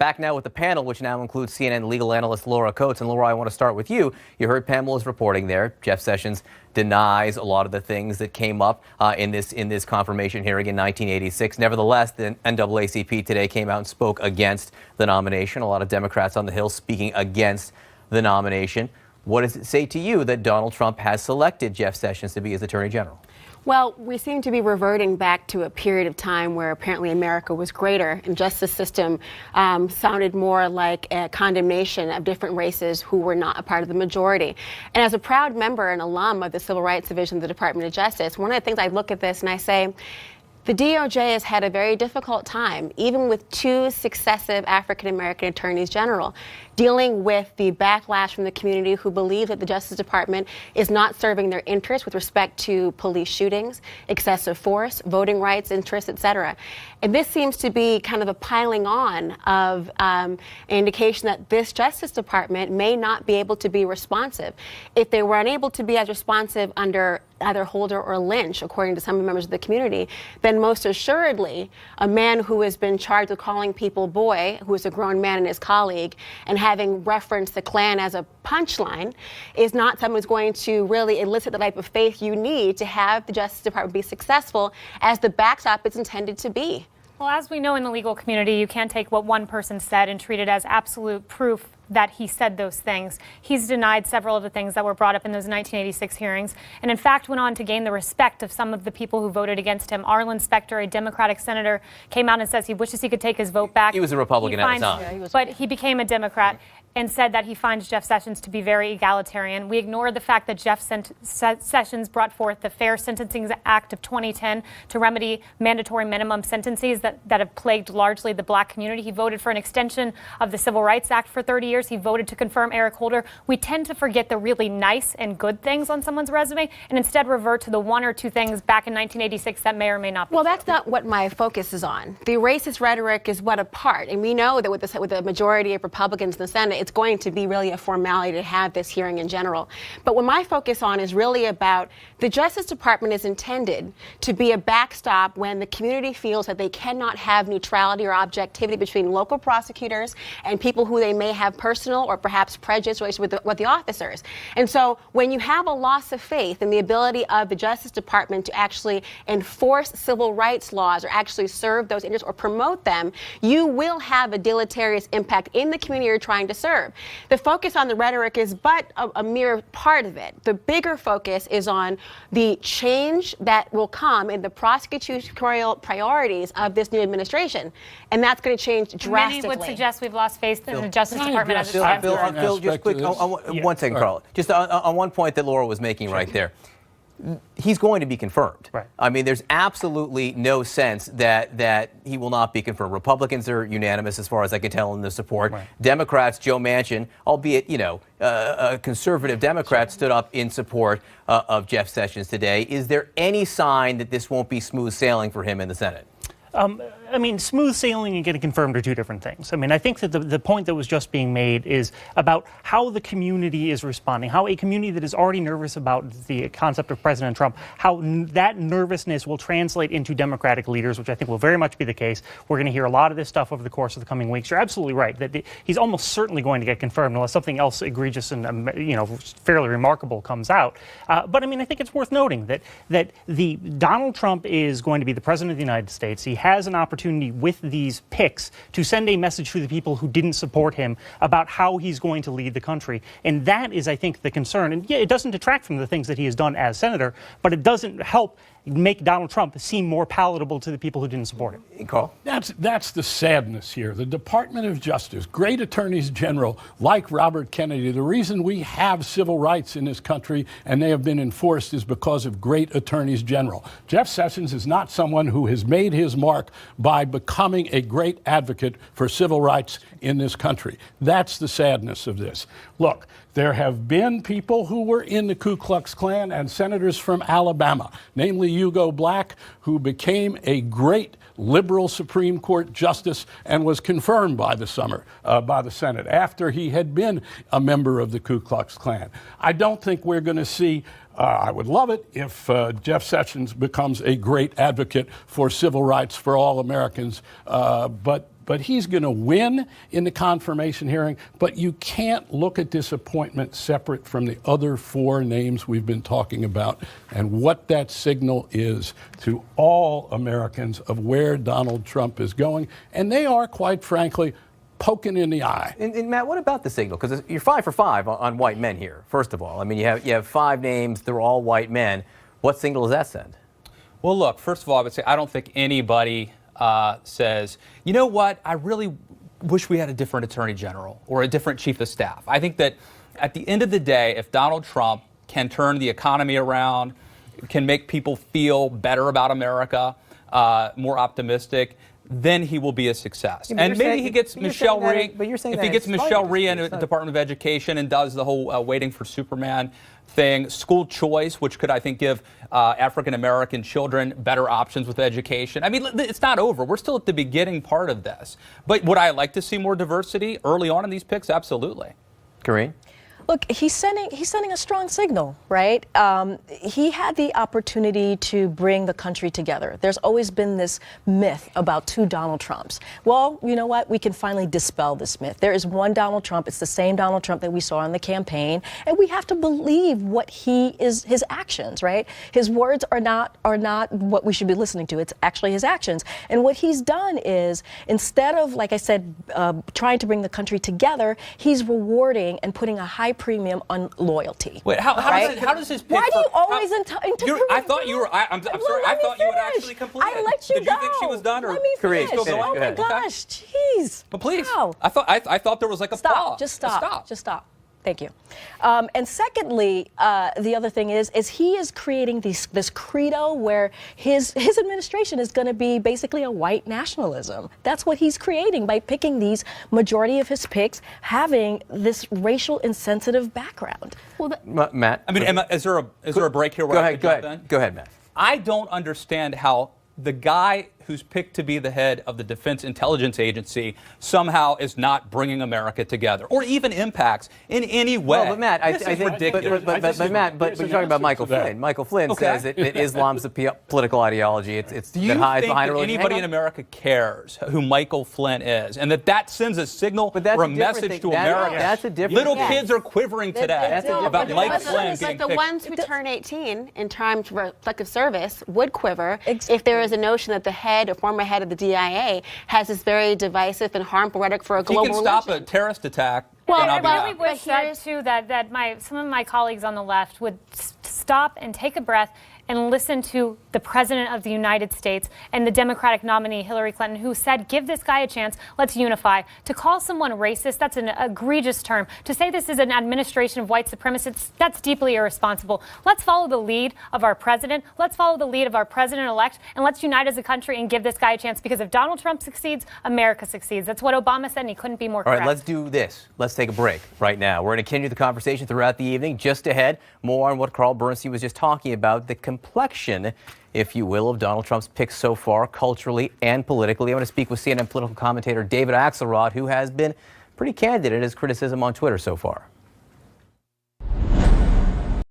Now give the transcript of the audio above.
Back now with the panel, which now includes CNN legal analyst Laura Coates. And Laura, I want to start with you. You heard Pamela's reporting there. Jeff Sessions denies a lot of the things that came up in this confirmation hearing in 1986. Nevertheless, the NAACP today came out and spoke against the nomination. A lot of Democrats on the Hill speaking against the nomination. What does it say to you that Donald Trump has selected Jeff Sessions to be his Attorney General? Well, we seem to be reverting back to a period of time where apparently America was greater and justice system sounded more like a condemnation of different races who were not a part of the majority. And as a proud member and alum of the Civil Rights Division of the Department of Justice, one of the things I look at this and I say, the DOJ has had a very difficult time, even with two successive African-American attorneys general, dealing with the backlash from the community who believe that the Justice Department is not serving their interests with respect to police shootings, excessive force, voting rights interests, et cetera. And this seems to be kind of a piling on of an indication that this Justice Department may not be able to be responsive. If they were unable to be as responsive under either Holder or Lynch, according to some members of the community, then most assuredly a man who has been charged with calling people boy, who is a grown man and his colleague, and having referenced the Klan as a punchline, is not someone who's going to really elicit the type of faith you need to have the Justice Department be successful as the backstop it's intended to be. Well, as we know in the legal community, you can't take what one person said and treat it as absolute proof that he said those things. He's denied several of the things that were brought up in those 1986 hearings, and in fact went on to gain the respect of some of the people who voted against him. Arlen Specter, a Democratic senator, came out and says he wishes he could take his vote back. He was a Republican at the time. But he became a Democrat and said that he finds Jeff Sessions to be very egalitarian. We ignore the fact that Jeff Sessions brought forth the Fair Sentencing Act of 2010 to remedy mandatory minimum sentences that have plagued largely the black community. He voted for an extension of the Civil Rights Act for 30 years. He voted to confirm Eric Holder. We tend to forget the really nice and good things on someone's resume and instead revert to the one or two things back in 1986 that may or may not be. Well, that's not what my focus is on. The racist rhetoric is what a part, and we know that with the majority of Republicans in the Senate, it's going to be really a formality to have this hearing in general. But what my focus on is really about the Justice Department is intended to be a backstop when the community feels that they cannot have neutrality or objectivity between local prosecutors and people who they may have personal or perhaps prejudice with the officers. And so when you have a loss of faith in the ability of the Justice Department to actually enforce civil rights laws or actually serve those interests or promote them, you will have a deleterious impact in the community you're trying to serve. The focus on the rhetoric is but a mere part of it. The bigger focus is on the change that will come in the prosecutorial priorities of this new administration. And that's going to change drastically. Many would suggest we've lost faith in the Justice Department as a Phil, just quick, one second, Carl. Just on one point that Laura was making right there. He's going to be confirmed. Right. I mean, there's absolutely no sense that he will not be confirmed. Republicans are unanimous, as far as I can tell, in the support. Right. Democrats, Joe Manchin, albeit, a conservative Democrat, stood up in support of Jeff Sessions today. Is there any sign that this won't be smooth sailing for him in the Senate? I mean, smooth sailing and getting confirmed are two different things. I mean, I think that the point that was just being made is about how the community is responding, how a community that is already nervous about the concept of President Trump, how that nervousness will translate into Democratic leaders, which I think will very much be the case. We're going to hear a lot of this stuff over the course of the coming weeks. You're absolutely right that he's almost certainly going to get confirmed unless something else egregious and, fairly remarkable comes out. But I mean, I think it's worth noting that the Donald Trump is going to be the president of the United States. He has an opportunity with these picks to send a message to the people who didn't support him about how he's going to lead the country. And that is, I think, the concern. And yeah, it doesn't detract from the things that he has done as senator, but it doesn't help make Donald Trump seem more palatable to the people who didn't support him. Carl? That's the sadness here. The Department of Justice, great attorneys general like Robert Kennedy, the reason we have civil rights in this country and they have been enforced is because of great attorneys general. Jeff Sessions is not someone who has made his mark by becoming a great advocate for civil rights in this country. That's the sadness of this. Look, there have been people who were in the Ku Klux Klan and senators from Alabama, namely Hugo Black, who became a great liberal Supreme Court justice and was confirmed by the Senate after he had been a member of the Ku Klux Klan. I don't think we're going to see I would love it if Jeff Sessions becomes a great advocate for civil rights for all Americans, but but he's going to win in the confirmation hearing. But you can't look at this appointment separate from the other 4 names we've been talking about and what that signal is to all Americans of where Donald Trump is going. And they are, quite frankly, poking in the eye. And Matt, what about the signal? Because you're 5 for 5 on white men here, first of all. I mean, you have 5 names, they're all white men. What signal does that send? Well, look, first of all, I would say I don't think anybody says, you know what, I really wish we had a different attorney general or a different chief of staff. I think that at the end of the day, if Donald Trump can turn the economy around, can make people feel better about America, more optimistic, then he will be a success. Yeah, and maybe he gets Michelle Rhee. But you're saying if that he gets in spite Michelle of Rhee this, in the it's not- Department of Education and does the whole waiting for Superman thing, school choice, which could, I think, give African-American children better options with education. I mean, it's not over. We're still at the beginning part of this. But would I like to see more diversity early on in these picks? Absolutely. Karine? Look, he's sending a strong signal, right? He had the opportunity to bring the country together. There's always been this myth about 2 Donald Trumps. Well, you know what? We can finally dispel this myth. There is one Donald Trump. It's the same Donald Trump that we saw in the campaign, and we have to believe what his actions, right? His words are not what we should be listening to. It's actually his actions. And what he's done is, instead of, like I said, trying to bring the country together, he's rewarding and putting a high premium on loyalty. Wait, how right? does this pick? Why do you how- always interrupt? I thought you were. I'm sorry. I thought you had actually completed. I let you Did go. you think she was done, or Let me Karine, finish. finish. Oh Go my ahead. gosh, jeez. But please, Wow. I thought there was like a Stop. pause. Just A stop. Just stop. Thank you. And secondly, the other thing is he is creating this credo where his administration is going to be basically a white nationalism. That's what he's creating by picking these majority of his picks, having this racial insensitive background. Well, Matt? I mean, is there a break here? Where Go I ahead, could jump in? Go ahead, Matt. I don't understand how the guy who's picked to be the head of the Defense Intelligence Agency somehow is not bringing America together, or even impacts in any way. Well, but Matt, I This is think, ridiculous. but Matt, but There's we're an talking about answer Michael to that. Flynn. Michael Flynn Okay. says that Islam's a political ideology. It's Do you that hides think behind that religion. anybody Hang in on. America cares who Michael Flynn is, and that sends a signal But that's or a a different message thing. to That- America? that's a different Little thing. kids are quivering today That's a different about thing. Mike but Flynn it's being like the picked. ones who turn 18 in time to reflective service would quiver Exactly. if there is a notion that the head or former head of the DIA has this very divisive and harmful rhetoric for a If he global can stop a religion. terrorist attack, Well, then I'll I be really happy. wish But that here's- too that some of my colleagues on the left would stop and take a breath and listen to the President of the United States and the Democratic nominee Hillary Clinton, who said, give this guy a chance, let's unify. To call someone racist, that's an egregious term. To say this is an administration of white supremacists, that's deeply irresponsible. Let's follow the lead of our president. Let's follow the lead of our president-elect, and let's unite as a country and give this guy a chance, because if Donald Trump succeeds, America succeeds. That's what Obama said, and he couldn't be more All correct. right, let's do this. Let's take a break right now. We're going to continue the conversation throughout the evening. Just ahead, more on what Carl Bernstein was just talking about, the complexion, if you will, of Donald Trump's picks so far, culturally and politically. I want to speak with CNN political commentator David Axelrod, who has been pretty candid in his criticism on Twitter so far.